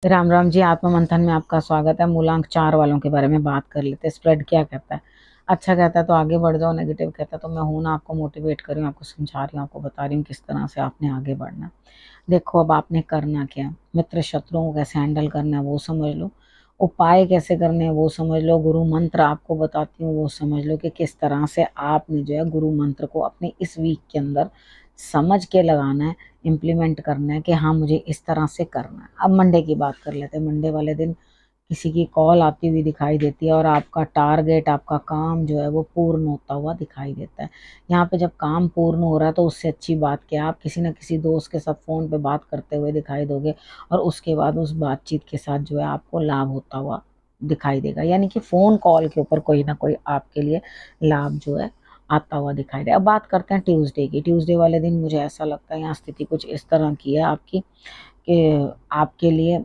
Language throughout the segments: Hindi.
राम राम जी। आत्म मंथन में आपका स्वागत है। मूलांक 4 वालों के बारे में बात कर लेते हैं। स्प्रेड क्या कहता है? अच्छा कहता है तो आगे बढ़ जाओ, नेगेटिव कहता है तो मैं हूं ना, आपको मोटिवेट कर रही हूँ, आपको समझा रही हूँ, आपको बता रही हूँ किस तरह से आपने आगे बढ़ना। देखो, अब आपने करना क्या, मित्र शत्रुओं को कैसे हैंडल करना है वो समझ लो, उपाय कैसे करने हैं वो समझ लो, गुरु मंत्र आपको बताती हूँ वो समझ लो कि किस तरह से आपने जो है गुरु मंत्र को अपने इस वीक के अंदर समझ के लगाना है, इम्प्लीमेंट करना है कि हाँ मुझे इस तरह से करना है। अब मंडे की बात कर लेते हैं। मंडे वाले दिन किसी की कॉल आती हुई दिखाई देती है और आपका टारगेट, आपका काम जो है वो पूर्ण होता हुआ दिखाई देता है। यहाँ पे जब काम पूर्ण हो रहा है तो उससे अच्छी बात क्या, आप किसी न किसी दोस्त के साथ फ़ोन पे बात करते हुए दिखाई दोगे और उसके बाद उस बातचीत के साथ जो है आपको लाभ होता हुआ दिखाई देगा। यानी कि फ़ोन कॉल के ऊपर कोई ना कोई आपके लिए लाभ जो है आता हुआ दिखाई दे। अब बात करते हैं ट्यूसडे की। ट्यूसडे वाले दिन मुझे ऐसा लगता है यहाँ स्थिति कुछ इस तरह की है आपकी कि आपके लिए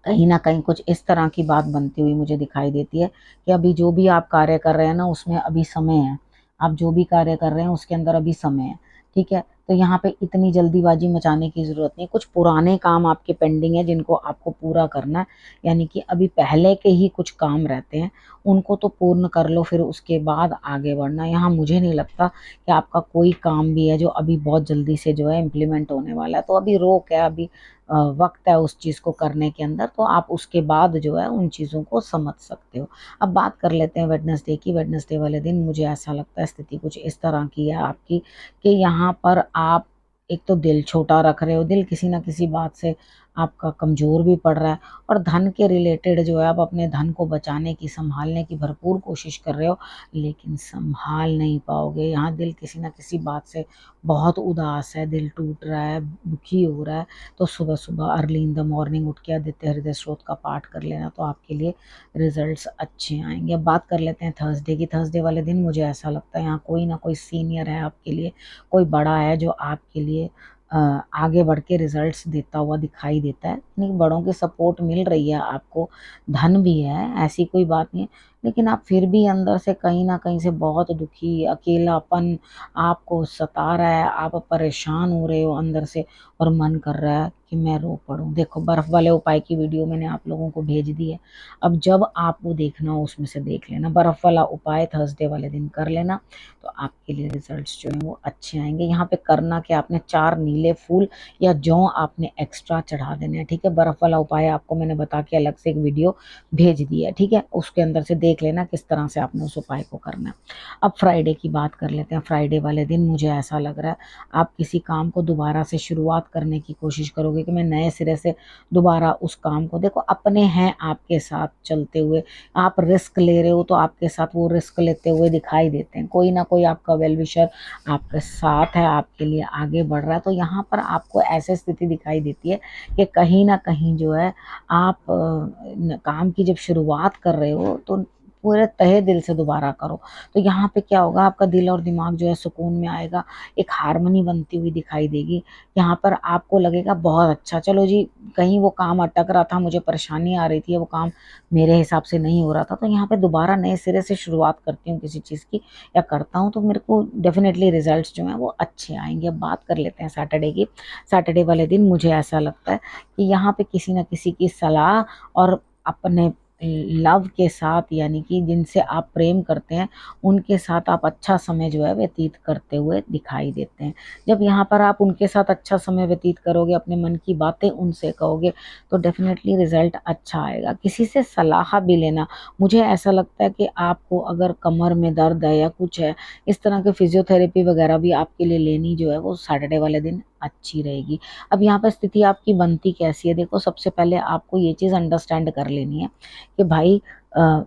कहीं न कहीं कुछ इस तरह की बात बनती हुई मुझे दिखाई देती है कि अभी जो भी आप कार्य कर रहे हैं ना, उसमें अभी समय है। आप जो भी कार्य कर रहे हैं उसके अंदर अभी समय है, ठीक है? तो यहाँ पे इतनी जल्दीबाजी मचाने की ज़रूरत नहीं है। कुछ पुराने काम आपके पेंडिंग है जिनको आपको पूरा करना है, यानी कि अभी पहले के ही कुछ काम रहते हैं, उनको तो पूर्ण कर लो, फिर उसके बाद आगे बढ़ना। यहाँ मुझे नहीं लगता कि आपका कोई काम भी है जो अभी बहुत जल्दी से जो है इम्प्लीमेंट होने वाला है। तो अभी रोक है, अभी वक्त है उस चीज़ को करने के अंदर, तो आप उसके बाद जो है उन चीज़ों को समझ सकते हो। अब बात कर लेते हैं वेडनेसडे की। वेडनेसडे वाले दिन मुझे ऐसा लगता है स्थिति कुछ इस तरह की है आपकी कि यहाँ पर आप एक तो दिल छोटा रख रहे हो, दिल किसी ना किसी बात से आपका कमज़ोर भी पड़ रहा है, और धन के रिलेटेड जो है आप अपने धन को बचाने की, संभालने की भरपूर कोशिश कर रहे हो, लेकिन संभाल नहीं पाओगे। यहाँ दिल किसी ना किसी बात से बहुत उदास है, दिल टूट रहा है, दुखी हो रहा है। तो सुबह-सुबह अर्ली इन द मॉर्निंग उठ के आदित्य हृदय स्रोत का पाठ कर लेना, तो आपके लिए रिजल्ट्स अच्छे आएँगे। अब बात कर लेते हैं थर्सडे की। थर्सडे वाले दिन मुझे ऐसा लगता है यहाँ कोई ना कोई सीनियर है आपके लिए, कोई बड़ा है जो आपके लिए अ, आगे बढ़ के रिजल्ट्स देता हुआ दिखाई देता है। यानी बड़ों की सपोर्ट मिल रही है आपको, धन भी है, ऐसी कोई बात नहीं है, लेकिन आप फिर भी अंदर से कहीं न कहीं से बहुत दुखी, अकेलापन आपको सता रहा है, आप परेशान हो रहे हो अंदर से और मन कर रहा है कि मैं रो पड़ूँ। देखो, बर्फ़ वाले उपाय की वीडियो मैंने आप लोगों को भेज दी है। अब जब आपको देखना हो उसमें से देख लेना। बर्फ़ वाला उपाय थर्सडे वाले दिन कर लेना, तो आपके लिए रिज़ल्ट्स जो हैं वो अच्छे आएँगे। यहाँ पे करना क्या, आपने 4 नीले फूल या जौ आपने एक्स्ट्रा चढ़ा देने हैं, ठीक है? बर्फ़ वाला उपाय आपको मैंने बता के अलग से एक वीडियो भेज दी है, ठीक है? उसके अंदर से देख लेना किस तरह से आपने उस उपाय को करना है। अब फ्राइडे की बात कर लेते हैं। फ्राइडे वाले दिन मुझे ऐसा लग रहा है आप किसी काम को दोबारा से शुरुआत करने की कोशिश करोगे कि मैं नए सिरे से दोबारा उस काम को, देखो अपने हैं आपके साथ चलते हुए, आप रिस्क ले रहे हो तो आपके साथ वो रिस्क लेते हुए दिखाई देते हैं। कोई ना कोई आपका वेल विशर आपके साथ है, आपके लिए आगे बढ़ रहा है। तो यहाँ पर आपको ऐसी स्थिति दिखाई देती है कि कहीं ना कहीं जो है आप काम की जब शुरुआत कर रहे हो तो पूरे तहे दिल से दोबारा करो। तो यहाँ पे क्या होगा, आपका दिल और दिमाग जो है सुकून में आएगा, एक हार्मनी बनती हुई दिखाई देगी। यहाँ पर आपको लगेगा बहुत अच्छा, चलो जी, कहीं वो काम अटक रहा था, मुझे परेशानी आ रही थी, वो काम मेरे हिसाब से नहीं हो रहा था, तो यहाँ पे दोबारा नए सिरे से शुरुआत करती हूँ किसी चीज़ की या करता हूँ, तो मेरे को डेफिनेटली रिजल्ट्स जो हैं वो अच्छे आएंगे। अब बात कर लेते हैं सैटरडे की। सैटरडे वाले दिन मुझे ऐसा लगता है कि यहाँ पे किसी न किसी की सलाह और अपने लव के साथ, यानी कि जिनसे आप प्रेम करते हैं, उनके साथ आप अच्छा समय जो है व्यतीत करते हुए दिखाई देते हैं। जब यहाँ पर आप उनके साथ अच्छा समय व्यतीत करोगे, अपने मन की बातें उनसे कहोगे, तो डेफिनेटली रिजल्ट अच्छा आएगा। किसी से सलाह भी लेना, मुझे ऐसा लगता है कि आपको अगर कमर में दर्द है या कुछ है, इस तरह के फिजियोथेरेपी वगैरह भी आपके लिए लेनी जो है वो सैटरडे वाले दिन अच्छी रहेगी। अब यहाँ पर स्थिति आपकी बनती कैसी है, देखो सबसे पहले आपको ये चीज़ अंडरस्टैंड कर लेनी है कि भाई अ,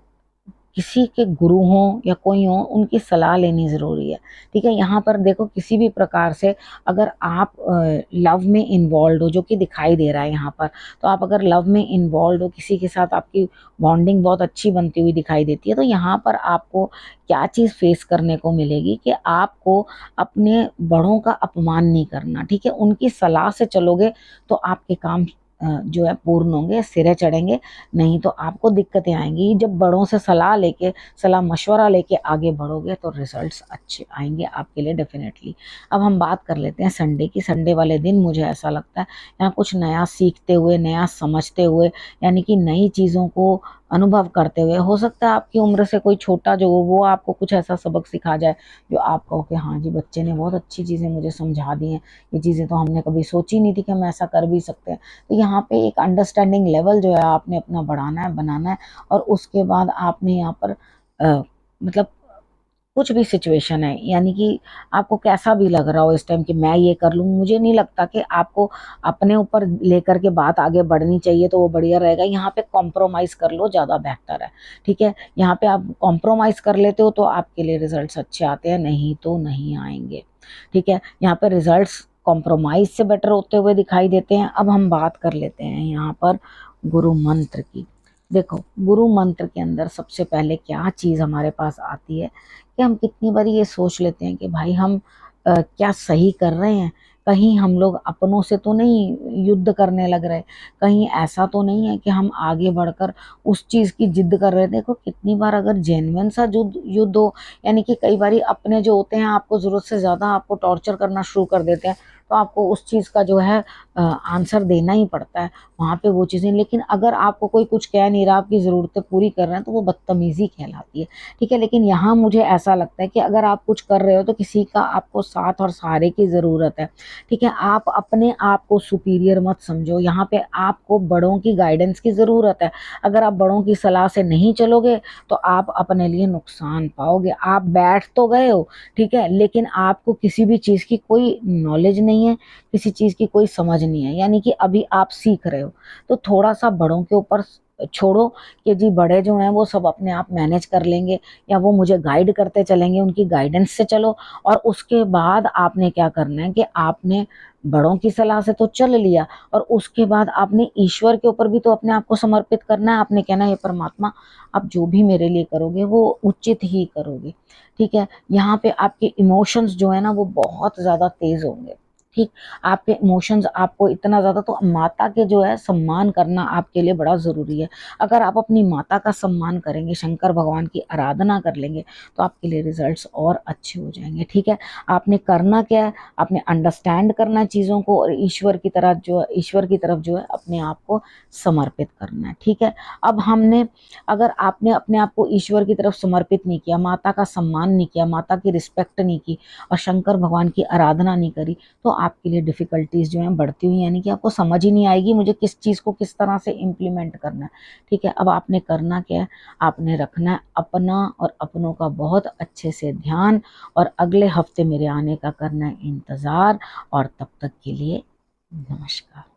किसी के गुरु हों या कोई हो, उनकी सलाह लेनी ज़रूरी है, ठीक है? यहाँ पर देखो, किसी भी प्रकार से अगर आप लव में इन्वॉल्व हो, जो कि दिखाई दे रहा है यहाँ पर, तो आप अगर लव में इन्वॉल्व हो, किसी के साथ आपकी बॉन्डिंग बहुत अच्छी बनती हुई दिखाई देती है, तो यहाँ पर आपको क्या चीज़ फेस करने को मिलेगी कि आपको अपने बड़ों का अपमान नहीं करना, ठीक है? उनकी सलाह से चलोगे तो आपके काम जो है पूर्ण होंगे, सिरे चढ़ेंगे, नहीं तो आपको दिक्कतें आएंगी। जब बड़ों से सलाह मशवरा लेके आगे बढ़ोगे तो रिजल्ट्स अच्छे आएंगे आपके लिए डेफिनेटली। अब हम बात कर लेते हैं संडे की। संडे वाले दिन मुझे ऐसा लगता है यहाँ कुछ नया सीखते हुए, नया समझते हुए, यानी कि नई चीज़ों को अनुभव करते हुए, हो सकता है आपकी उम्र से कोई छोटा जो हो वो आपको कुछ ऐसा सबक सिखा जाए जो आप कहो कि हाँ जी, बच्चे ने बहुत अच्छी चीज़ें मुझे समझा दी हैं, ये चीज़ें तो हमने कभी सोची नहीं थी कि हम ऐसा कर भी सकते हैं। तो यहाँ पे एक अंडरस्टैंडिंग लेवल जो है आपने अपना बढ़ाना है, बनाना है, और उसके बाद आपने यहाँ पर मतलब कुछ भी सिचुएशन है, यानी कि आपको कैसा भी लग रहा हो इस टाइम कि मैं ये कर लूँ, मुझे नहीं लगता कि आपको अपने ऊपर लेकर के बात आगे बढ़नी चाहिए, तो वो बढ़िया रहेगा। यहाँ पे कॉम्प्रोमाइज़ कर लो, ज़्यादा बेहतर है। ठीक है, यहाँ पे आप कॉम्प्रोमाइज़ कर लेते हो तो आपके लिए रिजल्ट्स अच्छे आते हैं, नहीं तो नहीं आएंगे। ठीक है, यहाँ पे रिजल्ट्स कॉम्प्रोमाइज़ से बेटर होते हुए दिखाई देते हैं। अब हम बात कर लेते हैं यहाँ पर गुरु मंत्र की। देखो, गुरु मंत्र के अंदर सबसे पहले क्या चीज़ हमारे पास आती है कि हम कितनी बार ये सोच लेते हैं कि भाई हम क्या सही कर रहे हैं, कहीं हम लोग अपनों से तो नहीं युद्ध करने लग रहे, कहीं ऐसा तो नहीं है कि हम आगे बढ़कर उस चीज़ की जिद कर रहे हैं। देखो, कितनी बार अगर जेन्युइन सा युद्ध युद्ध हो, यानी कि कई बार अपने जो होते हैं आपको ज़रूरत से ज़्यादा आपको टॉर्चर करना शुरू कर देते हैं, तो आपको उस चीज़ का जो है आंसर देना ही पड़ता है वहाँ पे वो चीज़ें। लेकिन अगर आपको कोई कुछ कह नहीं रहा, आपकी ज़रूरतें पूरी कर रहे हैं, तो वो बदतमीज़ी कहलाती है। ठीक है, लेकिन यहाँ मुझे ऐसा लगता है कि अगर आप कुछ कर रहे हो तो किसी का आपको साथ और सहारे की ज़रूरत है। ठीक है, आप अपने आप को सुपीरियर मत समझो, यहाँ पे आपको बड़ों की गाइडेंस की ज़रूरत है। अगर आप बड़ों की सलाह से नहीं चलोगे तो आप अपने लिए नुकसान पाओगे। आप बैठ तो गए हो, ठीक है, लेकिन आपको किसी भी चीज़ की कोई नॉलेज नहीं है, किसी चीज़ की कोई समझ नहीं है, यानी कि अभी आप सीख रहे हो। तो थोड़ा सा बड़ों के ऊपर छोड़ो कि जी बड़े जो हैं वो सब अपने आप मैनेज कर लेंगे, या वो मुझे गाइड करते चलेंगे, उनकी गाइडेंस से चलो। और उसके बाद आपने क्या करना है कि आपने बड़ों की सलाह से तो चल लिया, और उसके बाद आपने ईश्वर के ऊपर भी तो अपने आप को समर्पित करना है। आपने कहना है, ये परमात्मा, आप जो भी मेरे लिए करोगे वो उचित ही करोगे। ठीक है, यहाँ पे आपके इमोशंस जो है ना वो बहुत ज़्यादा तेज होंगे। ठीक, आपके इमोशंस आपको इतना ज़्यादा, तो माता के जो है सम्मान करना आपके लिए बड़ा ज़रूरी है। अगर आप अपनी माता का सम्मान करेंगे, शंकर भगवान की आराधना कर लेंगे, तो आपके लिए रिजल्ट्स और अच्छे हो जाएंगे। ठीक है, आपने करना क्या है, आपने अंडरस्टैंड करना है चीज़ों को, और ईश्वर की तरफ जो है अपने आप को समर्पित करना है। ठीक है, अब हमने, अगर आपने अपने आप को ईश्वर की तरफ समर्पित नहीं किया, माता का सम्मान नहीं किया, माता की रिस्पेक्ट नहीं की, और शंकर भगवान की आराधना नहीं करी, तो आपके लिए डिफ़िकल्टीज़ जो हैं बढ़ती हुई, यानी कि आपको समझ ही नहीं आएगी मुझे किस चीज़ को किस तरह से इम्प्लीमेंट करना है। ठीक है, अब आपने करना क्या है, आपने रखना है अपना और अपनों का बहुत अच्छे से ध्यान, और अगले हफ्ते मेरे आने का करना है इंतज़ार। और तब तक के लिए नमस्कार।